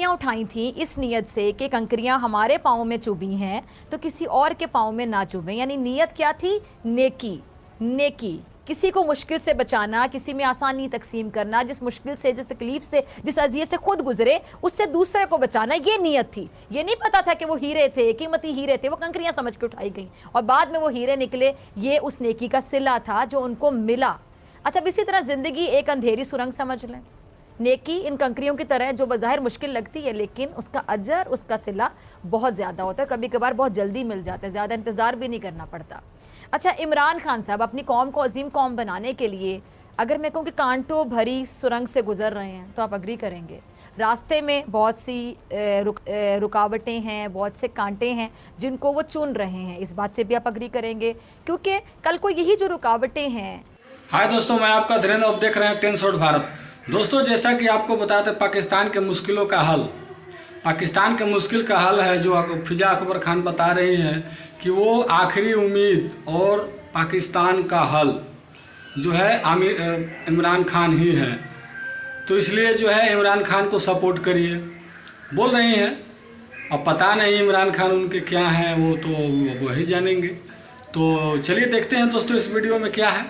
कंकरियां उठाई थी इस नीयत से कि कंकरियां हमारे पाँव में चुभी हैं तो किसी और के पाँव में ना चुभें, यानी नीयत क्या थी? नेकी। नेकी, किसी को मुश्किल से बचाना, किसी में आसानी तकसीम करना, जिस मुश्किल से, जिस तकलीफ से, जिस अज़ियत से खुद गुजरे उससे दूसरे को बचाना, ये नीयत थी। ये नहीं पता था कि वो हीरे थे, कीमती हीरे थे, वो कंकरियां समझ के उठाई गई और बाद में वो हीरे निकले। ये उस नेकी का सिला था जो उनको मिला। अच्छा, अब इसी तरह ज़िंदगी एक अंधेरी सुरंग समझ लें। नेकी इन कंकरियों की तरह जो बज़ाहिर मुश्किल लगती है, लेकिन उसका अजर, उसका सिला बहुत ज़्यादा होता है, कभी कभार बहुत जल्दी मिल जाता है, ज़्यादा इंतज़ार भी नहीं करना पड़ता। अच्छा, इमरान खान साहब अपनी कौम को अजीम कौम बनाने के लिए अगर मैं कहूँ कि कांटों भरी सुरंग से गुजर रहे हैं तो आप अग्री करेंगे। रास्ते में बहुत सी रुकावटें हैं, बहुत से कांटे हैं जिनको वो चुन रहे हैं, इस बात से भी आप अग्री करेंगे, क्योंकि कल को यही जो रुकावटें हैं। हाय दोस्तों, मैं आपका धीरेन्द्र, आप देख रहे हैं 10 शॉट भारत। दोस्तों, जैसा कि आपको बताते पाकिस्तान के मुश्किलों का हल, पाकिस्तान के मुश्किल का हल है जो फिजा अकबर खान बता रही हैं कि वो आखिरी उम्मीद और पाकिस्तान का हल जो है इमरान खान ही है। तो इसलिए जो है इमरान खान को सपोर्ट करिए बोल रही हैं। अब पता नहीं इमरान खान उनके क्या हैं, वो तो वही जानेंगे। तो चलिए देखते हैं दोस्तों इस वीडियो में क्या है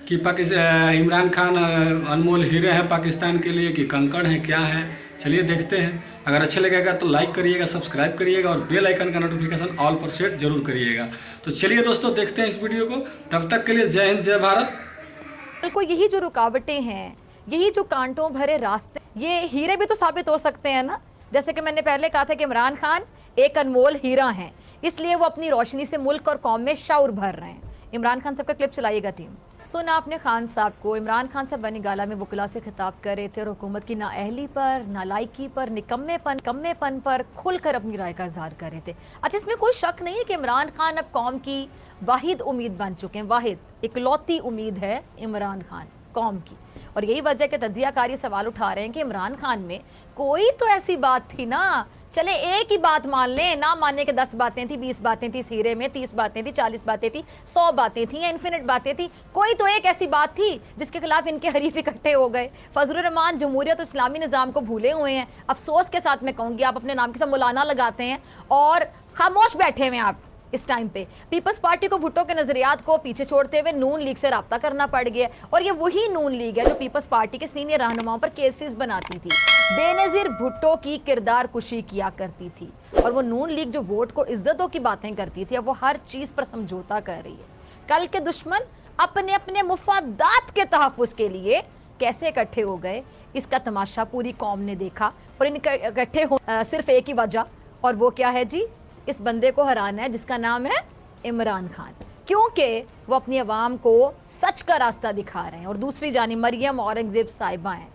कि इमरान खान अनमोल हीरे हैं पाकिस्तान के लिए कि कंकड़ हैं, क्या है। चलिए देखते हैं। अगर अच्छा लगेगा तो लाइक करिएगा, सब्सक्राइब करिएगा और बेल आइकन का नोटिफिकेशन ऑल पर सेट जरूर करिएगा। तो चलिए दोस्तों देखते हैं इस वीडियो को। तब तक के लिए जय हिंद, जय भारत। को यही जो रुकावटें हैं, यही जो कांटों भरे रास्ते, ये हीरे भी तो साबित हो सकते हैं ना। जैसे कि मैंने पहले कहा था कि इमरान खान एक अनमोल हीरा हैं, इसलिए वो अपनी रोशनी से मुल्क और कौम में शऊर भर रहे हैं। इमरान खान साहब का क्लिप चलाइएगा टीम। सुना आपने खान साहब को। इमरान खान साहब बनी गाला में वकला से खिताब कर रहे थे और हुकूमत की नाअहली पर, नालायकी पर, निकम्मेपन पर खुलकर अपनी राय का इजहार कर रहे थे। अच्छा, इसमें कोई शक नहीं है कि इमरान खान अब कौम की वाहिद उम्मीद बन चुके हैं। वाहिद, इकलौती उम्मीद है इमरान खान कौम की। और यही वजह के तज्जियाकारी सवाल उठा रहे हैं कि इमरान खान में कोई तो ऐसी बात थी ना। चले एक ही बात मान लें, ना मानने के 10 बातें थी, 20 बातें थी इस हीरे में, 30 बातें थी, 40 बातें थी, 100 बातें थी या इन्फिनिट बातें थी। कोई तो एक ऐसी बात थी जिसके खिलाफ इनके हरीफ इकट्ठे हो गए। फजलुर रहमान जमहूरियत और इस्लामी निज़ाम को भूले हुए हैं। अफसोस के साथ मैं कहूँगी, आप अपने नाम के साथ मौलाना लगाते हैं और खामोश बैठे हुए हैं आप इस टाइम पे। पीपल्स पार्टी को भुट्टो के नजरियात को पीछे छोड़ते हुए नून लीग से राब्ता करना पड़ गया। और ये वही नून लीग है जो पीपल्स पार्टी के सीनियर रहनुमाओं पर केसेस बनाती थी, बेनजीर भुट्टो की किरदार कुशी किया करती थी। और वो नून लीग जो वोट को इज्जतों की बातें करती थी, अब वो हर चीज पर समझौता कर रही है। कल के दुश्मन अपने अपने मुफादात के तहफ़्फ़ुज़ के लिए कैसे इकट्ठे हो गए, इसका तमाशा पूरी कौम ने देखा। और इनके इकट्ठे हो सिर्फ एक ही वजह, और वो क्या है जी? इस बंदे को हराना है जिसका नाम है इमरान खान, क्योंकि वो अपनी आवाम को सच का रास्ता दिखा रहे हैं। और दूसरी जानी मरियम औरंगज़ेब साहिबा हैं,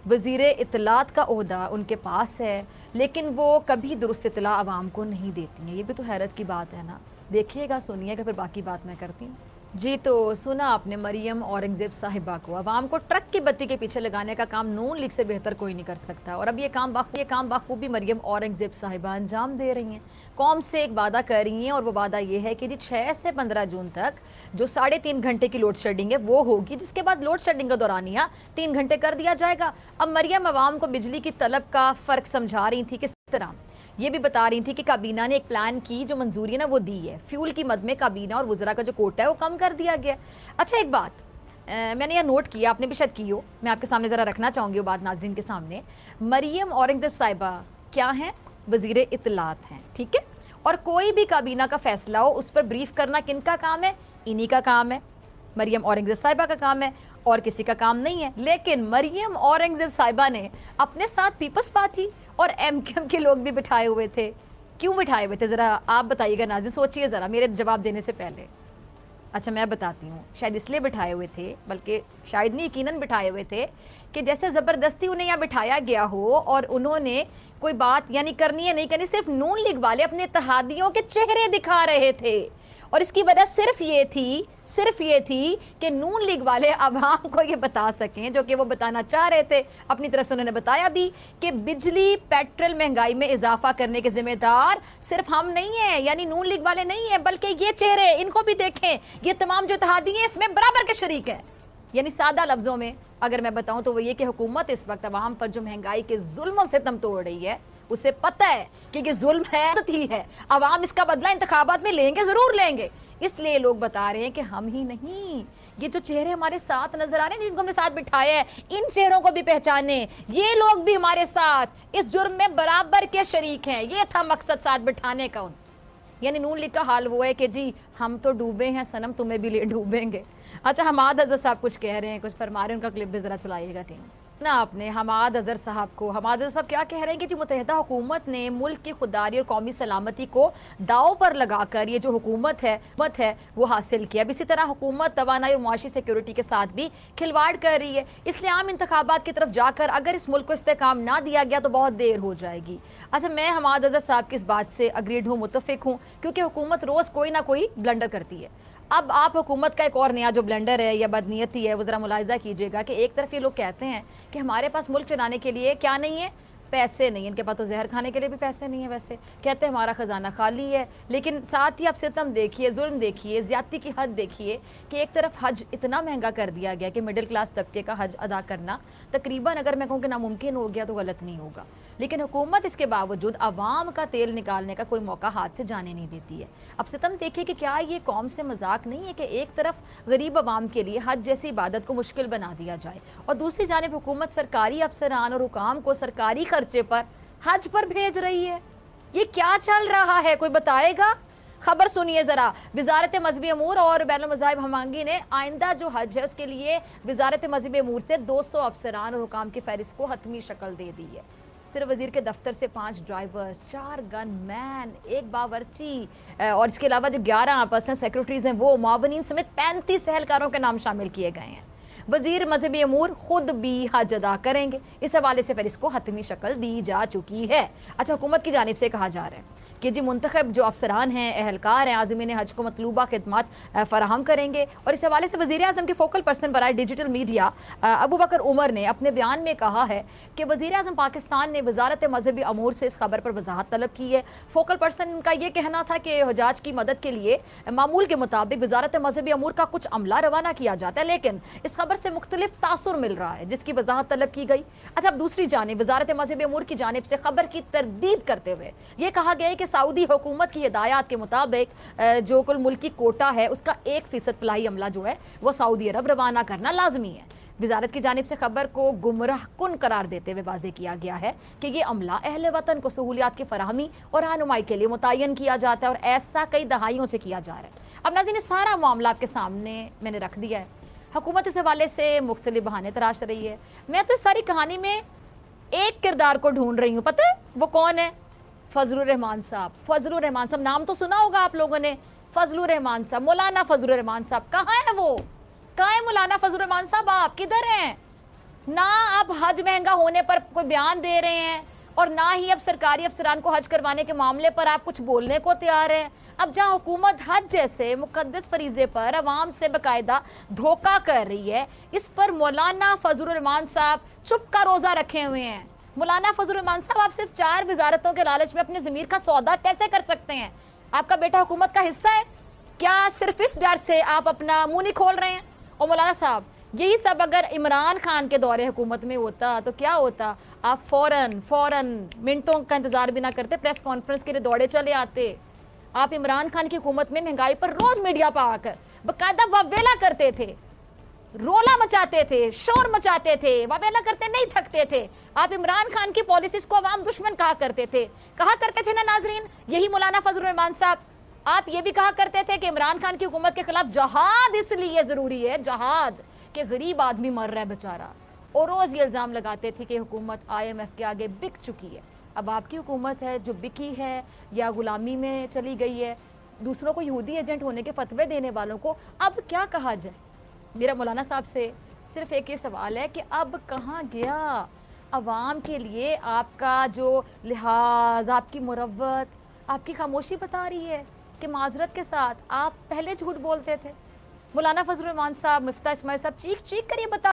वज़ीर इत्तलात का ओहदा उनके पास है, लेकिन वो कभी दुरुस्त इत्तला आवाम को नहीं देती हैं। ये भी तो हैरत की बात है ना। देखिएगा, सुनिएगा, फिर बाकी बात मैं करती हूँ जी। तो सुना आपने मरियम औरंगज़ेब साहिबा को। आवाम को ट्रक की बत्ती के पीछे लगाने का काम नून लीग से बेहतर कोई नहीं कर सकता। और अब ये काम बखूबी मरियम औरंगज़ेब साहिबा अंजाम दे रही हैं। कौम से एक वादा कर रही हैं और वो वादा ये है कि जी 6 से 15 जून तक जो 3.5 घंटे की लोड शेडिंग है वो होगी, जिसके बाद लोड शेडिंग का दौरानिया 3 घंटे कर दिया जाएगा। अब मरियम आवाम को बिजली की तलब का फ़र्क समझा रही थी। किस तरह? ये भी बता रही थी कि काबीना ने एक प्लान की जो मंजूरी ना वो दी है। फ्यूल की मद में काबीना और वज़रा का जो कोटा है वो कम कर दिया गया। अच्छा, एक बात मैंने यह नोट किया, आपने भी शायद की हो, मैं आपके सामने ज़रा रखना चाहूँगी वो बात नाज़रीन के सामने। मरियम औरंगज़ेब साहिबा क्या हैं? वज़ीर इत्तलात हैं, ठीक है। और कोई भी काबीना का फैसला हो उस पर ब्रीफ करना किनका काम है? इन्हीं का काम है, मरियम औरंगज़ेब साहिबा का काम है, और किसी का काम नहीं है। लेकिन मरियम औरंगज़ेब साहिबा ने अपने साथ पीपल्स पार्टी और एमकेएम के लोग भी बिठाए हुए थे। क्यों बिठाए हुए थे, ज़रा आप बताइएगा नाज़रीन, सोचिए ज़रा मेरे जवाब देने से पहले। अच्छा, मैं बताती हूँ। शायद इसलिए बिठाए हुए थे, बल्कि शायद नहीं, यकीनन बिठाए हुए थे कि जैसे ज़बरदस्ती उन्हें यहाँ बिठाया गया हो और उन्होंने कोई बात यानी करनी है नहीं करनी, सिर्फ नून लीग वाले अपने इत्तेहादियों के चेहरे दिखा रहे थे। और इसकी वजह सिर्फ ये थी कि नून लीग वाले आवाम को ये बता सकें, जो कि वो बताना चाह रहे थे। अपनी तरफ से उन्होंने बताया भी कि बिजली, पेट्रोल, महंगाई में इजाफा करने के जिम्मेदार सिर्फ हम नहीं हैं, यानी नून लीग वाले नहीं हैं, बल्कि ये चेहरे, इनको भी देखें, ये तमाम जो इत्तेहादी हैं इसमें बराबर के शरीक हैं। یعنی سادہ لفظوں میں اگر میں بتاؤں تو وہ یہ کہ حکومت اس وقت عوام پر جو مہنگائی کے ظلم و ستم توڑ رہی ہے اسے پتہ ہے کہ یہ ظلم ہے عوام اس کا بدلہ انتخابات میں لیں گے، ضرور لیں گے. اس لیے لوگ بتا رہے ہیں کہ ہم ہی نہیں، یہ جو چہرے ہمارے ساتھ نظر آ رہے ہیں جن کو ہم نے ساتھ بٹھایا ہے، ان چہروں کو بھی پہچانے، یہ لوگ بھی ہمارے ساتھ اس جرم میں برابر کے شریک ہیں. یہ تھا مقصد ساتھ بٹھانے کا. یعنی نون لیگ کا حال وہ ہے کہ جی ہم تو ڈوبے ہیں صنم، تمہیں بھی لے ڈوبیں گے. اچھا حماد اظہر صاحب کچھ کہہ رہے ہیں، کچھ فرما رہے ہیں، ان کا کلپ بھی ذرا چلائیے گا ٹیم نا آپ نے حماد اظہر صاحب کو. حماد اظہر صاحب کیا کہہ رہے ہیں کہ جی متحدہ حکومت نے ملک کی خودداری اور قومی سلامتی کو داؤ پر لگا کر یہ جو حکومت ہے وہ حاصل کیا. اب اسی طرح حکومت توانائی اور معاشی سیکیورٹی کے ساتھ بھی کھلواڑ کر رہی ہے. اس لیے عام انتخابات کی طرف جا کر اگر اس ملک کو استحکام نہ دیا گیا تو بہت دیر ہو جائے گی. اچھا میں حماد اظہر صاحب کی اس بات سے اگریڈ ہوں، متفق ہوں، کیونکہ حکومت روز کوئی نہ کوئی بلنڈر کرتی ہے. اب آپ حکومت کا ایک اور نیا جو بلنڈر ہے یا بدنیتی ہے وہ ذرا ملاحظہ کیجئے گا کہ ایک طرف یہ لوگ کہتے ہیں کہ ہمارے پاس ملک چلانے کے لیے کیا نہیں ہے، پیسے نہیں ہیں. ان کے پاس تو زہر کھانے کے لیے بھی پیسے نہیں ہیں. ویسے کہتے ہیں ہمارا خزانہ خالی ہے، لیکن ساتھ ہی آپ ستم دیکھیے، ظلم دیکھیے، زیادتی کی حد دیکھیے کہ ایک طرف حج اتنا مہنگا کر دیا گیا کہ مڈل کلاس طبقے کا حج ادا کرنا تقریباً اگر میں کہوں کہ ناممکن ہو گیا تو غلط نہیں ہوگا. لیکن حکومت اس کے باوجود عوام کا تیل نکالنے کا کوئی موقع ہاتھ سے جانے نہیں دیتی ہے. اب ستم دیکھیے کہ کیا یہ قوم سے مذاق نہیں ہے کہ ایک طرف غریب عوام کے لیے حج جیسی عبادت کو مشکل بنا دیا جائے اور دوسری جانب حکومت سرکاری افسران اور حکام کو سرکاری خرچے پر حج پر بھیج رہی ہے. یہ کیا چل رہا ہے، کوئی بتائے گا؟ خبر سنیے ذرا. وزارت مذہبی امور اور بین المذاہب ہمانگی نے آئندہ جو حج ہے اس کے لیے وزارت مذہبی امور سے 200 افسران اور حکام کی فہرست کو حتمی شکل دے دی ہے. صرف وزیر کے دفتر سے 5 ڈرائیورز، 4 گن مین، 1 باورچی اور اس کے علاوہ جو 11 پرسنل سیکرٹریز ہیں وہ معاونین سمیت 35 اہلکاروں کے نام شامل کیے گئے ہیں. وزیر مذہبی امور خود بھی حج ادا کریں گے. اس حوالے سے پھر اس کو حتمی شکل دی جا چکی ہے. اچھا حکومت کی جانب سے کہا جا رہا ہے کہ جی منتخب جو افسران ہیں، اہلکار ہیں، عازمین حج کو مطلوبہ خدمات فراہم کریں گے. اور اس حوالے سے وزیر اعظم کے فوکل پرسن برائے ڈیجیٹل میڈیا ابو بکر عمر نے اپنے بیان میں کہا ہے کہ وزیر اعظم پاکستان نے وزارت مذہبی امور سے اس خبر پر وضاحت طلب کی ہے. فوکل پرسن کا یہ کہنا تھا کہ حجاج کی مدد کے لیے معمول کے مطابق وزارت مذہبی امور کا کچھ عملہ روانہ کیا جاتا ہے، لیکن اس خبر سے مختلف تاثر مل رہا ہے جس کی وضاحت طلب کی گئی. اچھا اب دوسری جانب وزارت مذہبی امور کی جانب سے خبر کی تردید کرتے ہوئے یہ کہا گیا ہے کہ سعودی حکومت کی ہدایات کے مطابق جو کل ملکی کوٹا ہے اس کا 1% فلاحی عملہ جو ہے وہ سعودی عرب روانہ کرنا لازمی ہے. وزارت کی جانب سے خبر کو گمراہ کن قرار دیتے ہوئے واضح کیا گیا ہے کہ یہ عملہ اہل وطن کو سہولیات کی فراہمی اور رہنمائی کے لیے متعین کیا جاتا ہے اور ایسا کئی دہائیوں سے کیا جا رہا ہے. اب ناظرین سارا معاملہ آپ کے سامنے میں نے رکھ دیا ہے. حکومت اس حوالے سے مختلف بہانے تراش رہی ہے. میں تو اس ساری کہانی میں ایک کردار کو ڈھونڈ رہی ہوں، پتہ ہے وہ کون ہے؟ فضل الرحمان صاحب. فضل الرحمان صاحب نام تو سنا ہوگا آپ لوگوں نے. فضل الرحمان صاحب، مولانا فضل الرحمان صاحب کہاں ہے وہ؟ کہاں ہے مولانا فضل الرحمان صاحب؟ آپ کدھر ہیں؟ نہ آپ حج مہنگا ہونے پر کوئی بیان دے رہے ہیں اور نہ ہی اب سرکاری افسران کو حج کروانے کے معاملے پر آپ کچھ بولنے کو تیار ہیں. اب جہاں حکومت حج جیسے مقدس فریضے پر عوام سے باقاعدہ دھوکہ کر رہی ہے، اس پر مولانا فضل الرحمان صاحب چپ کا روزہ رکھے ہوئے ہیں. مولانا فضل الرحمان صاحب آپ صرف 4 وزارتوں کے لالچ میں اپنے ضمیر کا سودا کیسے کر سکتے ہیں؟ آپ کا بیٹا حکومت کا حصہ ہے کیا؟ صرف اس ڈر سے آپ اپنا منہ نہیں کھول رہے ہیں؟ اور مولانا صاحب یہی سب اگر عمران خان کے دور حکومت میں ہوتا تو کیا ہوتا؟ آپ فوراً منٹوں کا انتظار بھی نہ کرتے، پریس کانفرنس کے لیے دوڑے چلے آتے. آپ عمران خان کی حکومت میں مہنگائی پر روز میڈیا پہ آ کر باقاعدہ واویلا کرتے تھے، رولا مچاتے تھے، شور مچاتے تھے، واویلا کرتے نہیں تھکتے تھے. آپ عمران خان کی پالیسیز کو عوام دشمن کہا کرتے تھے نا ناظرین. یہی مولانا فضل الرحمان صاحب آپ یہ بھی کہا کرتے تھے کہ عمران خان کی حکومت کے خلاف جہاد اس لیے ضروری ہے، جہاد کہ غریب آدمی مر رہا ہے بیچارہ. اور روز یہ الزام لگاتے تھے کہ حکومت IMF کے آگے بک چکی ہے. اب آپ کی حکومت ہے جو بکی ہے یا غلامی میں چلی گئی ہے، دوسروں کو یہودی ایجنٹ ہونے کے فتوے دینے والوں کو اب کیا کہا جائے؟ میرا مولانا صاحب سے صرف ایک یہ سوال ہے کہ اب کہاں گیا عوام کے لیے آپ کا جو لحاظ، آپ کی مروت؟ آپ کی خاموشی بتا رہی ہے کہ معذرت کے ساتھ آپ پہلے جھوٹ بولتے تھے. مولانا فضل الرحمان صاحب، مفتاح اسماعیل صاحب چیخ کر یہ بتا